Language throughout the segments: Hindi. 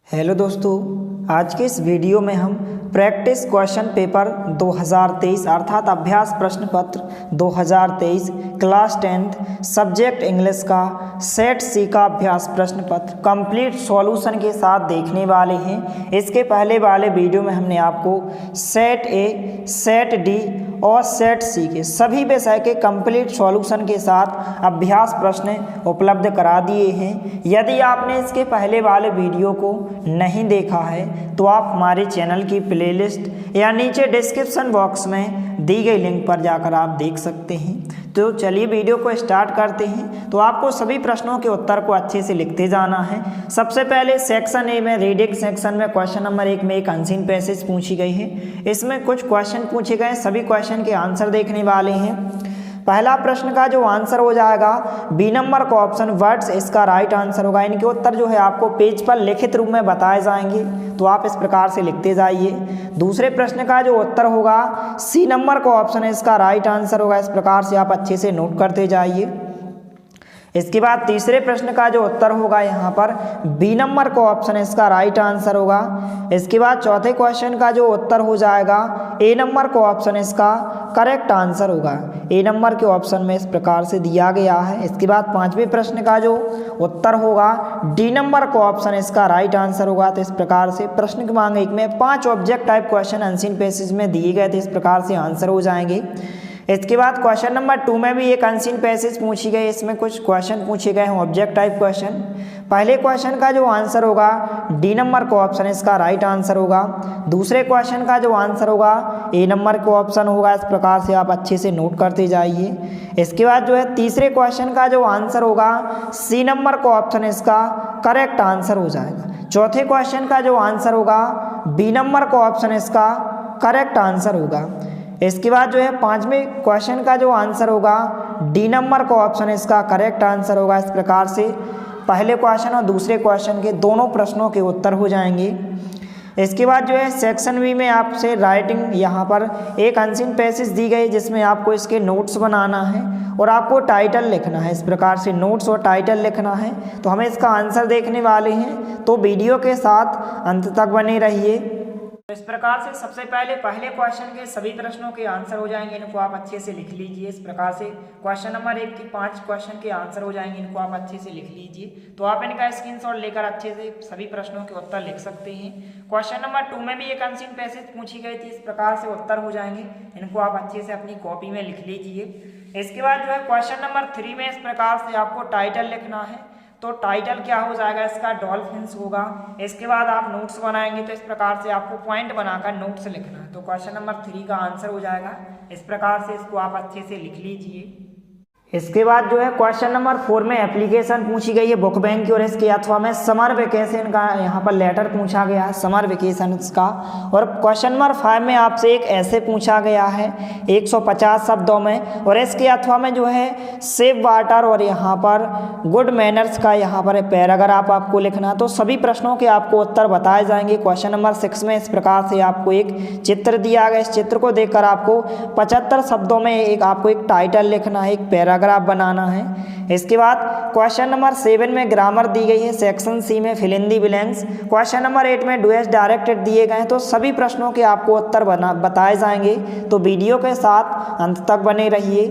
हेलो दोस्तों, आज के इस वीडियो में हम प्रैक्टिस क्वेश्चन पेपर 2023 अर्थात अभ्यास प्रश्न पत्र 2023 क्लास 10th सब्जेक्ट इंग्लिश का सेट सी का अभ्यास प्रश्न पत्र कंप्लीट सॉल्यूशन के साथ देखने वाले हैं। इसके पहले वाले वीडियो में हमने आपको सेट ए, सेट डी और सेट सी के सभी विषय के कंप्लीट सॉल्यूशन के साथ अभ्यास प्रश्न उपलब्ध करा दिए हैं। यदि आपने इसके पहले वाले वीडियो को नहीं देखा है तो आप हमारे चैनल की प्लेलिस्ट या नीचे डिस्क्रिप्शन बॉक्स में दी गई लिंक पर जाकर आप देख सकते हैं। तो चलिए वीडियो को स्टार्ट करते हैं। तो आपको सभी प्रश्नों के उत्तर को अच्छे से लिखते जाना है। सबसे पहले सेक्शन ए में रीडिंग सेक्शन में क्वेश्चन नंबर 1 में एक अनसीन पैसेज पूछी गई है। इसमें कुछ क्वेश्चन पूछे गए, सभी क्वेश्चन के आंसर देखने वाले हैं। पहला प्रश्न का जो आंसर हो जाएगा बी नंबर का ऑप्शन वर्ड्स, इसका राइट आंसर होगा। इनके उत्तर जो है आपको पेज पर लिखित रूप में बताए जाएंगे, तो आप इस प्रकार से लिखते जाइए। दूसरे प्रश्न का जो उत्तर होगा सी नंबर का ऑप्शन है, इसका राइट आंसर होगा। इस प्रकार से आप अच्छे से नोट करते जाइए। इसके बाद तीसरे प्रश्न का जो उत्तर होगा यहाँ पर बी नंबर का ऑप्शन है, इसका राइट आंसर होगा। इसके बाद चौथे क्वेश्चन का जो उत्तर हो जाएगा ए नंबर का ऑप्शन, इसका करेक्ट आंसर होगा। ए नंबर के ऑप्शन में इस प्रकार से दिया गया है। इसके बाद पांचवें प्रश्न का जो उत्तर होगा डी नंबर का ऑप्शन, इसका राइट आंसर होगा। तो इस प्रकार से प्रश्न क्रमांक 1 में 5 object type question unseen passage में दिए गए थे, इस प्रकार से आंसर हो जाएंगे। इसके बाद क्वेश्चन नंबर 2 में भी एक अनसीन पैसेज पूछी गई। इसमें कुछ क्वेश्चन पूछे गए हैं ऑब्जेक्ट टाइप क्वेश्चन। पहले क्वेश्चन का जो आंसर होगा डी नंबर का ऑप्शन, इसका राइट आंसर होगा। दूसरे क्वेश्चन का जो आंसर होगा ए नंबर का ऑप्शन होगा। इस प्रकार से आप अच्छे से नोट करते जाइए। इसके बाद जो है तीसरे क्वेश्चन का जो आंसर होगा सी नंबर का ऑप्शन, इसका करेक्ट आंसर हो जाएगा। चौथे क्वेश्चन का जो आंसर होगा बी नंबर का ऑप्शन, इसका करेक्ट आंसर होगा। इसके बाद जो है पांचवें क्वेश्चन का जो आंसर होगा डी नंबर का ऑप्शन, इसका करेक्ट आंसर होगा। इस प्रकार से पहले क्वेश्चन और दूसरे क्वेश्चन के दोनों प्रश्नों के उत्तर हो जाएंगे। इसके बाद जो है सेक्शन बी में आपसे राइटिंग यहाँ पर एक अनसीन पैसेज दी गई, जिसमें आपको इसके नोट्स बनाना है और आपको टाइटल लिखना है। इस प्रकार से नोट्स और टाइटल लिखना है। तो हमें इसका आंसर देखने वाले हैं, तो वीडियो के साथ अंत तक बने रहिए। तो इस प्रकार से सबसे पहले क्वेश्चन के सभी प्रश्नों के आंसर हो जाएंगे, इनको आप अच्छे से लिख लीजिए। इस प्रकार से क्वेश्चन नंबर 1 के 5 क्वेश्चन के आंसर हो जाएंगे, इनको आप अच्छे से लिख लीजिए। तो आप इनका स्क्रीनशॉट लेकर अच्छे से सभी प्रश्नों के उत्तर लिख सकते हैं। क्वेश्चन नंबर 2 में भी एक अनसीन पैसेज पूछी गई थी, इस प्रकार से उत्तर हो जाएंगे, इनको आप अच्छे से अपनी कॉपी में लिख लीजिए। इसके बाद जो है क्वेश्चन नंबर 3 में इस प्रकार से आपको टाइटल लिखना है। तो टाइटल क्या हो जाएगा, इसका डॉल्फिन्स होगा। इसके बाद आप नोट्स बनाएंगे, तो इस प्रकार से आपको पॉइंट बनाकर नोट्स लिखना है। तो क्वेश्चन नंबर 3 का आंसर हो जाएगा। इस प्रकार से इसको आप अच्छे से लिख लीजिए। इसके बाद जो है क्वेश्चन नंबर 4 में एप्लीकेशन पूछी गई है बुक बैंक की, और इसके अथवा में समर वेकेशन का यहाँ पर लेटर पूछा गया है, समर वेकेशन का। और क्वेश्चन नंबर 5 में आपसे एक ऐसे पूछा गया है 150 शब्दों में, और इसके अथवा में जो है सेव वाटर और यहाँ पर गुड मैनर्स का यहाँ पर पैराग्राफ आपको लिखना। तो सभी प्रश्नों के आपको उत्तर बताए जाएंगे। क्वेश्चन नंबर 6 में इस प्रकार से आपको एक चित्र दिया गया। इस चित्र को देखकर आपको 75 शब्दों में आपको एक टाइटल लिखना है, एक पैराग्राफ बनाना है। इसके बाद क्वेश्चन नंबर 7 में ग्रामर दी गई है। सेक्शन सी में fill in the blanks. Question number 8 में डू एज डायरेक्टेड दिए गए हैं। तो सभी प्रश्नों के आपको उत्तर बताए जाएंगे, तो वीडियो के साथ अंत तक बने रहिए।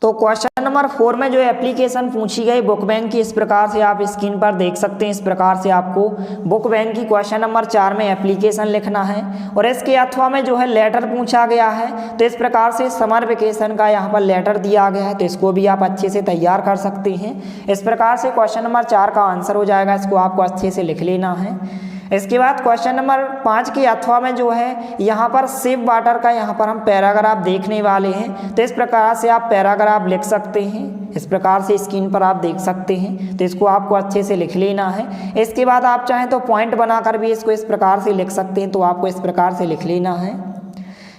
तो क्वेश्चन नंबर 4 में जो एप्लीकेशन पूछी गई बुक बैंक की, इस प्रकार से आप स्क्रीन पर देख सकते हैं। इस प्रकार से आपको बुक बैंक की क्वेश्चन नंबर 4 में एप्लीकेशन लिखना है, और इसके अथवा में जो है लेटर पूछा गया है। तो इस प्रकार से समर वेकेशन का यहाँ पर लेटर दिया गया है, तो इसको भी आप अच्छे से तैयार कर सकते हैं। इस प्रकार से क्वेश्चन नंबर 4 का आंसर हो जाएगा, इसको आपको अच्छे से लिख लेना है। इसके बाद क्वेश्चन नंबर 5 के अथवा में जो है यहाँ पर सेव वाटर का यहाँ पर हम पैराग्राफ देखने वाले हैं। तो इस प्रकार से आप पैराग्राफ लिख सकते हैं। इस प्रकार से स्क्रीन पर आप देख सकते हैं, तो इसको आपको अच्छे से लिख लेना है। इसके बाद आप चाहें तो पॉइंट बनाकर भी इसको इस प्रकार से लिख सकते हैं, तो आपको इस प्रकार से लिख लेना है।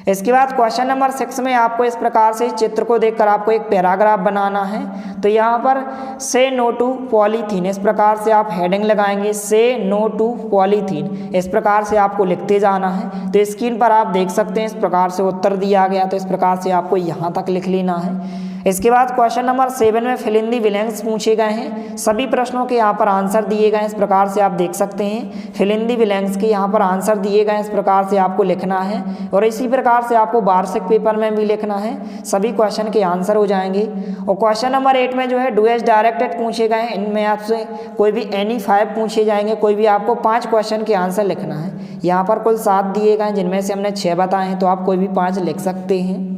इसके बाद क्वेश्चन नंबर 6 में आपको इस प्रकार से चित्र को देखकर आपको एक पैराग्राफ बनाना है। तो यहाँ पर से नो टू पॉलीथीन, इस प्रकार से आप हेडिंग लगाएंगे, से नो टू पॉलीथीन। इस प्रकार से आपको लिखते जाना है। तो स्क्रीन पर आप देख सकते हैं, इस प्रकार से उत्तर दिया गया। तो इस प्रकार से आपको यहाँ तक लिख लेना है। इसके बाद क्वेश्चन नंबर 7 में फिल इन द ब्लैंक्स पूछे गए हैं। सभी प्रश्नों के यहाँ पर आंसर दिए गए हैं, इस प्रकार से आप देख सकते हैं। फिल इन द ब्लैंक्स के यहाँ पर आंसर दिए गए हैं, इस प्रकार से आपको लिखना है और इसी प्रकार से आपको वार्षिक पेपर में भी लिखना है। सभी क्वेश्चन के आंसर हो जाएंगे। और क्वेश्चन नंबर 8 में जो है डू एज डायरेक्टेड पूछे गए हैं। इनमें आपसे कोई भी एनी 5 पूछे जाएंगे, कोई भी आपको 5 क्वेश्चन के आंसर लिखना है। यहाँ पर कुल 7 दिए गए हैं, जिनमें से हमने 6 बताए हैं, तो आप कोई भी 5 लिख सकते हैं।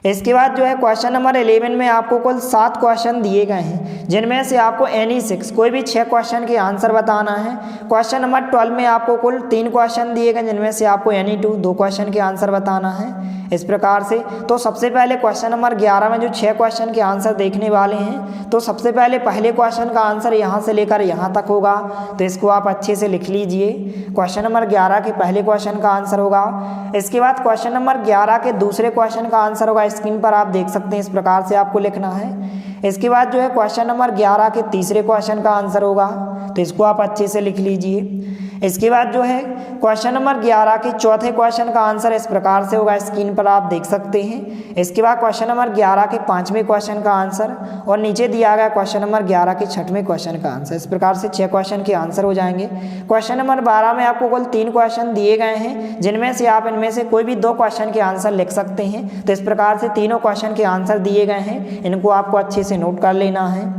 इसके बाद जो है क्वेश्चन नंबर 11 में आपको कुल 7 क्वेश्चन दिए गए हैं, जिनमें से आपको एनी 6 कोई भी 6 क्वेश्चन के आंसर बताना है। क्वेश्चन नंबर 12 में आपको कुल 3 क्वेश्चन दिए गए, जिनमें से आपको एनी 2 क्वेश्चन के आंसर बताना है। इस प्रकार से तो सबसे पहले क्वेश्चन नंबर 11 में जो 6 क्वेश्चन के आंसर देखने वाले हैं, तो सबसे पहले पहले क्वेश्चन का आंसर यहाँ से लेकर यहाँ तक होगा, तो इसको आप अच्छे से लिख लीजिए। क्वेश्चन नंबर 11 के पहले क्वेश्चन का आंसर होगा। इसके बाद क्वेश्चन नंबर 11 के दूसरे क्वेश्चन का आंसर होगा, स्क्रीन पर आप देख सकते हैं, इस प्रकार से आपको लिखना है। इसके बाद जो है क्वेश्चन नंबर 11 के तीसरे क्वेश्चन का आंसर होगा, तो इसको आप अच्छे से लिख लीजिए। इसके बाद जो है क्वेश्चन नंबर 11 के चौथे क्वेश्चन का आंसर इस प्रकार से होगा, स्क्रीन पर आप देख सकते हैं। इसके बाद क्वेश्चन नंबर 11 के 5वें क्वेश्चन का आंसर और नीचे दिया गया क्वेश्चन नंबर 11 के 6वें क्वेश्चन का आंसर। इस प्रकार से 6 क्वेश्चन के आंसर हो जाएंगे। क्वेश्चन नंबर 12 में आपको कुल 3 क्वेश्चन दिए गए हैं, जिनमें से आप इनमें से कोई भी 2 क्वेश्चन के आंसर लिख सकते हैं। तो इस प्रकार से तीनों क्वेश्चन के आंसर दिए गए हैं, इनको आपको अच्छे से नोट कर लेना है।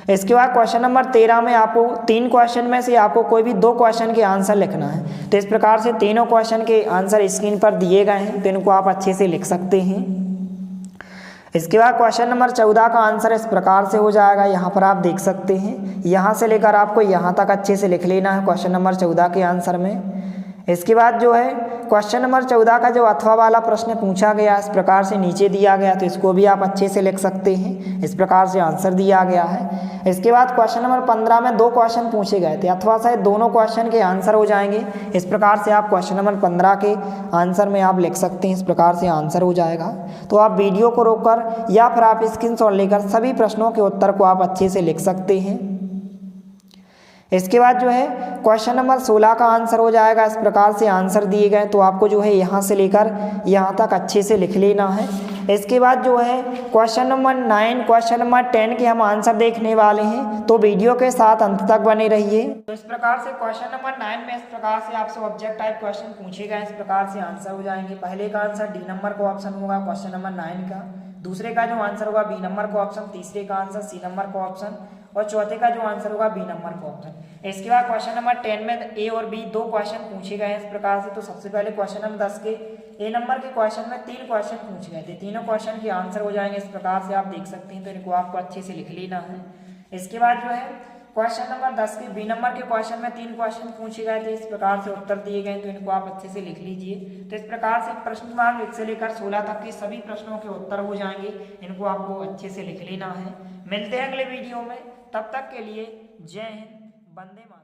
इसके बाद क्वेश्चन नंबर 13 में आपको 3 क्वेश्चन में से आपको कोई भी 2 क्वेश्चन के आंसर लिखना है। तो इस प्रकार से तीनों क्वेश्चन के आंसर स्क्रीन पर दिए गए हैं, तो इनको आप अच्छे से लिख सकते हैं। इसके बाद क्वेश्चन नंबर 14 का आंसर इस प्रकार से हो जाएगा, यहाँ पर आप देख सकते हैं। यहाँ से लेकर आपको यहाँ तक अच्छे से लिख लेना है क्वेश्चन नंबर 14 के आंसर में। इसके बाद जो है क्वेश्चन नंबर 14 का जो अथवा वाला प्रश्न पूछा गया, इस प्रकार से नीचे दिया गया, तो इसको भी आप अच्छे से लिख सकते हैं। इस प्रकार से आंसर दिया गया है। इसके बाद क्वेश्चन नंबर 15 में 2 क्वेश्चन पूछे गए थे, अथवा शायद दोनों क्वेश्चन के आंसर हो जाएंगे। इस प्रकार से आप क्वेश्चन नंबर 15 के आंसर में आप लिख सकते हैं, इस प्रकार से आंसर हो जाएगा। तो आप वीडियो को रोककर या फिर आप स्क्रीनशॉट लेकर सभी प्रश्नों के उत्तर को आप अच्छे से लिख सकते हैं। इसके बाद जो है क्वेश्चन नंबर 16 का आंसर हो जाएगा, इस प्रकार से आंसर दिए गए, तो आपको जो है यहाँ से लेकर यहाँ तक अच्छे से लिख लेना है। इसके बाद जो है क्वेश्चन नंबर 9, क्वेश्चन नंबर 10 के हम आंसर देखने वाले हैं, तो वीडियो के साथ अंत तक बने रहिए। तो इस प्रकार से क्वेश्चन नंबर 9 में इस प्रकार से आपसे ऑब्जेक्ट टाइप क्वेश्चन पूछे गए, इस प्रकार से आंसर हो जाएंगे। पहले का आंसर डी नंबर का ऑप्शन होगा क्वेश्चन नंबर 9 का, दूसरे का जो आंसर होगा बी नंबर का ऑप्शन, तीसरे का आंसर सी नंबर का ऑप्शन और चौथे का जो आंसर होगा बी नंबर का ऑप्शन। इसके बाद क्वेश्चन नंबर 10 में ए और बी 2 क्वेश्चन पूछे गए हैं, इस प्रकार से। तो सबसे पहले क्वेश्चन नंबर 10 के ए नंबर के क्वेश्चन में 3 क्वेश्चन पूछे गए थे, तीनों क्वेश्चन के आंसर हो जाएंगे, इस प्रकार से आप देख सकते हैं। तो इनको आपको अच्छे से लिख लेना है। इसके बाद जो है क्वेश्चन नंबर 10 के बी नंबर के क्वेश्चन में 3 क्वेश्चन पूछे गए थे, इस प्रकार से उत्तर दिए गए, तो इनको आप अच्छे से लिख लीजिए। तो इस प्रकार से प्रश्न क्रमांक 1 से लेकर 16 तक के सभी प्रश्नों के उत्तर हो जाएंगे, इनको आपको अच्छे से लिख लेना है। मिलते हैं अगले वीडियो में, तब तक के लिए जय हिंद, वंदे मातरम।